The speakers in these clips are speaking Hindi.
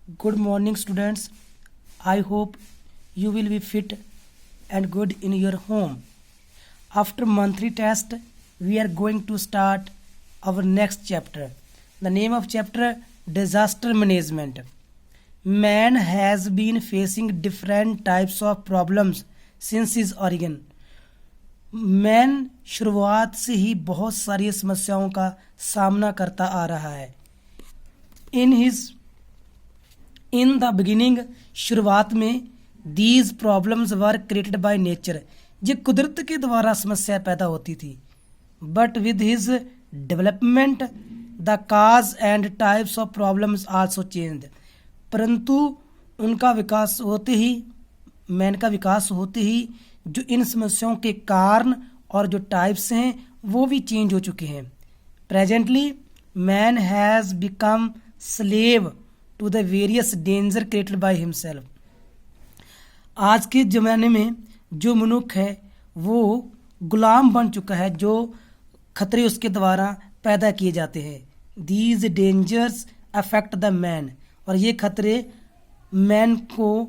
Good morning, students. I hope you will be fit and good in your home. After monthly test, we are going to start our next chapter. The name of chapter Disaster Management. Man has been facing different types of problems since his origin. Man शुरुआत से ही बहुत सारी समस्याओं का सामना करता आ रहा है. इन द बिगिनिंग, शुरुआत में, these problems were created by nature, ये कुदरत के द्वारा समस्या पैदा होती थी. But with his development the cause and types of problems also changed. परंतु उनका विकास होते ही, मैन का विकास होते ही, जो इन समस्याओं के कारण और जो टाइप्स हैं वो भी चेंज हो चुके हैं. Presently man has become slave to the various danger created by himself. आज के ज़माने में जो मनुष्य है वो गुलाम बन चुका है जो खतरे उसके द्वारा पैदा किए जाते हैं. These dangers affect the man, और ये खतरे मैन को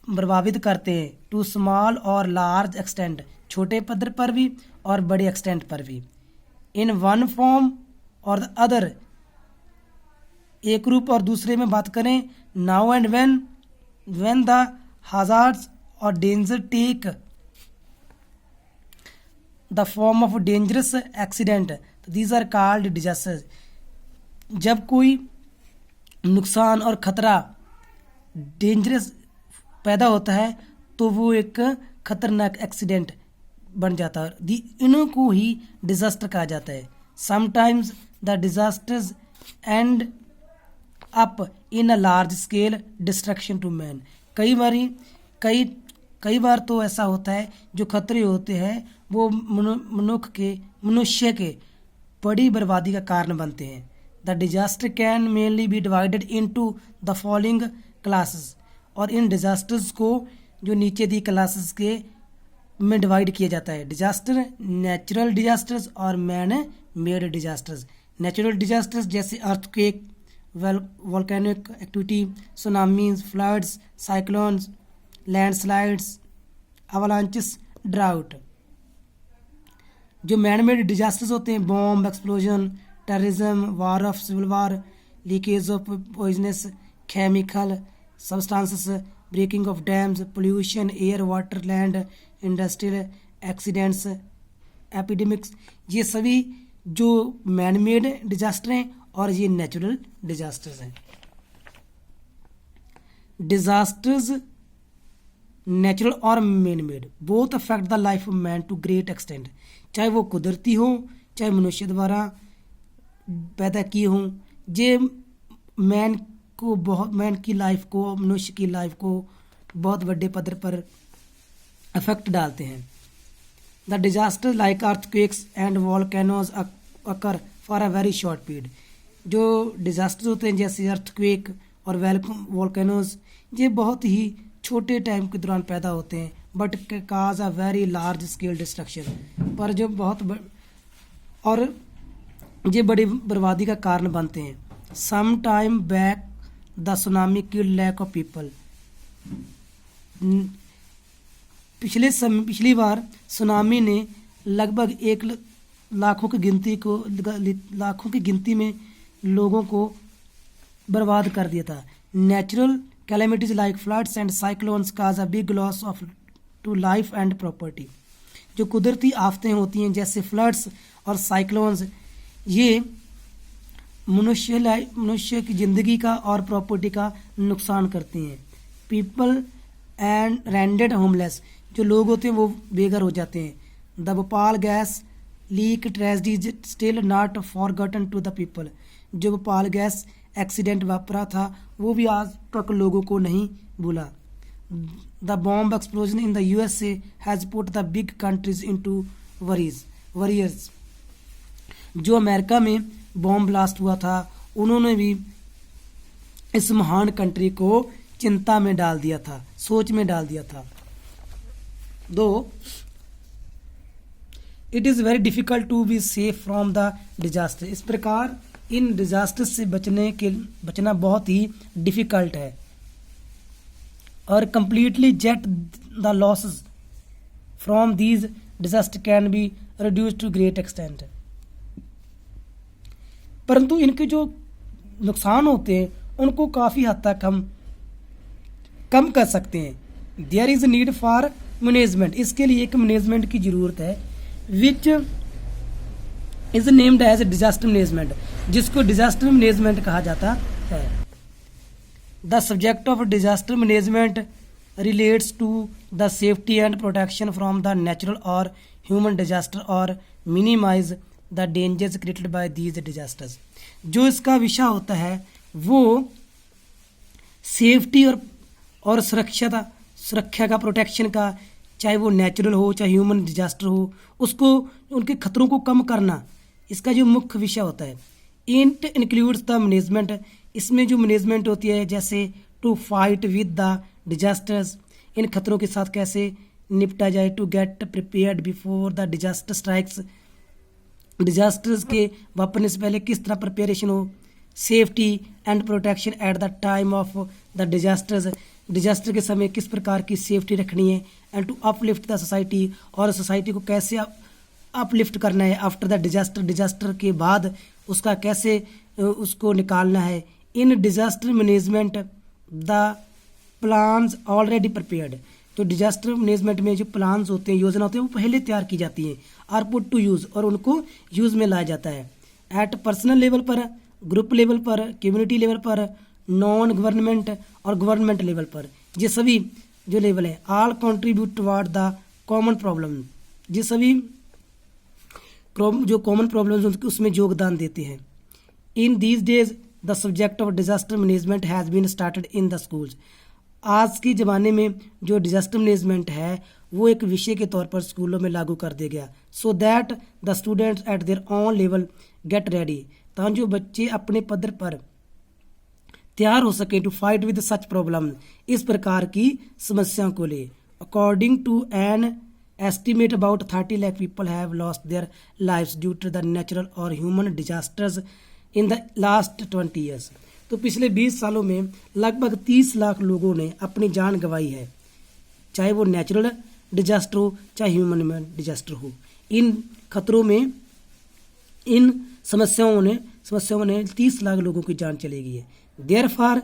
प्रभावित करते हैं. टू स्मॉल और लार्ज एक्सटेंट, छोटे पद्धर पर भी और बड़े एक्सटेंट पर भी. इन वन फॉर्म और द अदर, एक रूप और दूसरे में बात करें. Now and when the hazards और danger take the form of dangerous accident, these are called disasters. जब कोई नुकसान और खतरा डेंजरस पैदा होता है तो वो एक खतरनाक एक्सीडेंट बन जाता है. इनको ही डिजास्टर कहा जाता है. Sometimes the disasters end up in a large scale destruction to man. कई बार तो ऐसा होता है जो खतरे होते हैं वो मनुष्य के बड़ी बर्बादी का कारण बनते हैं. The disaster can mainly be divided into the following classes, और इन डिजास्टर्स को जो नीचे दी क्लासेस के में डिवाइड किया जाता है. डिजास्टर, नेचुरल डिजास्टर्स और man made disasters. Natural disasters जैसे earthquake, volcanic activity, tsunamis, floods, cyclones, landslides, avalanches, drought. जो मैन मेड डिजास्टर्स होते हैं, bomb explosion, terrorism, war of civil war, leakage of poisonous chemical substances, breaking of dams, pollution, air water land, industrial accidents, epidemics, ये सभी जो मैन मेड डिजास्टर हैं और ये नेचुरल डिजास्टर्स हैं. डिजास्टर्स नेचुरल और man made both affect the life of man to great extent. चाहे वो कुदरती हो चाहे मनुष्य द्वारा पैदा किए हों, ये मैन की लाइफ को, मनुष्य की लाइफ को बहुत बड़े पद्धर पर अफेक्ट डालते हैं. The disaster like earthquakes and volcanoes occur for a very short period. जो डिजास्टर होते हैं जैसे अर्थक्वेक और वॉल्केनोज, ये बहुत ही छोटे टाइम के दौरान पैदा होते हैं but cause a very large scale destruction, पर जो और ये बड़ी बर्बादी का कारण बनते हैं. Some time back the tsunami killed lakh of people. पिछली बार सुनामी ने लगभग लाखों की गिनती में लोगों को बर्बाद कर दिया था. Natural calamities like floods and cyclones cause a big loss of to life and property. जो कुदरती आफतें होती हैं जैसे फ्लड्स और साइक्लोन्स, ये मनुष्य की ज़िंदगी का और प्रॉपर्टी का नुकसान करती हैं. पीपल एंड रेंडेड होमलेस, जो लोग होते हैं वो बेघर हो जाते हैं. The Bhopal gas leak tragedy still not forgotten to the people. जो भोपाल गैस एक्सीडेंट वापरा था वो भी आज तक लोगों को नहीं भूला. The bomb explosion in the USA has put the big countries into worries. जो अमेरिका में बॉम्ब ब्लास्ट हुआ था उन्होंने भी इस महान कंट्री को चिंता में डाल दिया था, सोच में डाल दिया था. Though it is very difficult to be safe from the disaster. इस प्रकार इन डिजास्टर से बचना बहुत ही डिफिकल्ट है और completely jet the losses from these disaster can be reduced to great extent. परंतु इनके जो नुकसान होते हैं उनको काफ़ी हद तक हम कम कर सकते हैं. There is need for management. इसके लिए एक मैनेजमेंट की ज़रूरत है which is named as disaster management, जिसको डिजास्टर मैनेजमेंट कहा जाता है. The subject of disaster management relates to the safety and protection from the natural or human disaster or minimize the dangers created by these disasters. जो इसका विषय होता है वो सेफ्टी और सुरक्षा का प्रोटेक्शन का, चाहे वो नेचुरल हो चाहे ह्यूमन डिजास्टर हो, उसको उनके खतरों को कम करना इसका जो मुख्य विषय होता है. It includes the management. इसमें जो मैनेजमेंट होती है जैसे to fight with the disasters, इन खतरों के साथ कैसे निपटा जाए. To get prepared before the disaster strikes, disasters के वापरने से पहले किस तरह प्रिपरेशन हो. Safety and protection at the time of the disasters, disaster के समय किस प्रकार की सेफ्टी रखनी है. And to uplift the society, और सोसाइटी को कैसे अपलिफ्ट करना है आफ्टर द डिजास्टर, डिजास्टर के बाद उसका कैसे उसको निकालना है. In disaster management the plans already prepared. तो डिजास्टर मैनेजमेंट में जो प्लान्स होते हैं, योजना होती है, वो पहले तैयार की जाती हैं. आर पुट टू यूज़, और उनको यूज़ में लाया जाता है. एट पर्सनल लेवल पर, ग्रुप लेवल पर, कम्युनिटी लेवल पर, नॉन गवर्नमेंट और गवर्नमेंट लेवल पर, ये सभी जो लेवल है all contribute toward the common problem. ये सभी जो कॉमन प्रॉब्लम्स उसमें योगदान देते हैं. In these days the subject of disaster management has been started in the schools. आज के ज़माने में जो डिजास्टर मैनेजमेंट है वो एक विषय के तौर पर स्कूलों में लागू कर दिया गया. So that the students at their own level get ready, ताकि जो बच्चे अपने पद्धर पर तैयार हो सके to fight with such problem, इस प्रकार की समस्याओं को ले. According to an estimate about 30 lakh people have lost their lives due to the natural और human disasters in the last 20 years. तो पिछले 20 सालों में लगभग 30 लाख लोगों ने अपनी जान गंवाई है, चाहे वो नेचुरल डिजास्टर हो चाहे ह्यूमन डिजास्टर हो. इन खतरों में, इन समस्याओं ने 30 लाख लोगों की जान चली गई है. देयरफॉर,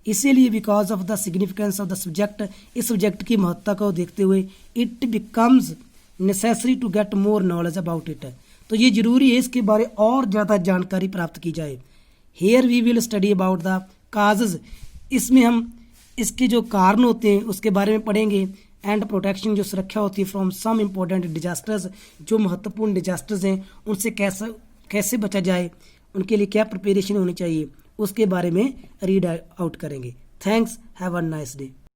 इसीलिए because of the significance of the subject, इस सब्जेक्ट की महत्ता को देखते हुए it becomes necessary to get more knowledge about it. तो ये जरूरी है इसके बारे और ज़्यादा जानकारी प्राप्त की जाए. Here we will study about the causes, इसमें हम इसके जो कारण होते हैं उसके बारे में पढ़ेंगे. एंड प्रोटेक्शन, जो सुरक्षा होती है फ्रॉम सम इम्पोर्टेंट डिजास्टर्स, जो महत्वपूर्ण डिजास्टर्स हैं उनसे कैसे बचा जाए, उनके लिए क्या प्रिपरेशन होनी चाहिए, उसके बारे में रीड आउट करेंगे. Thanks, have a nice day.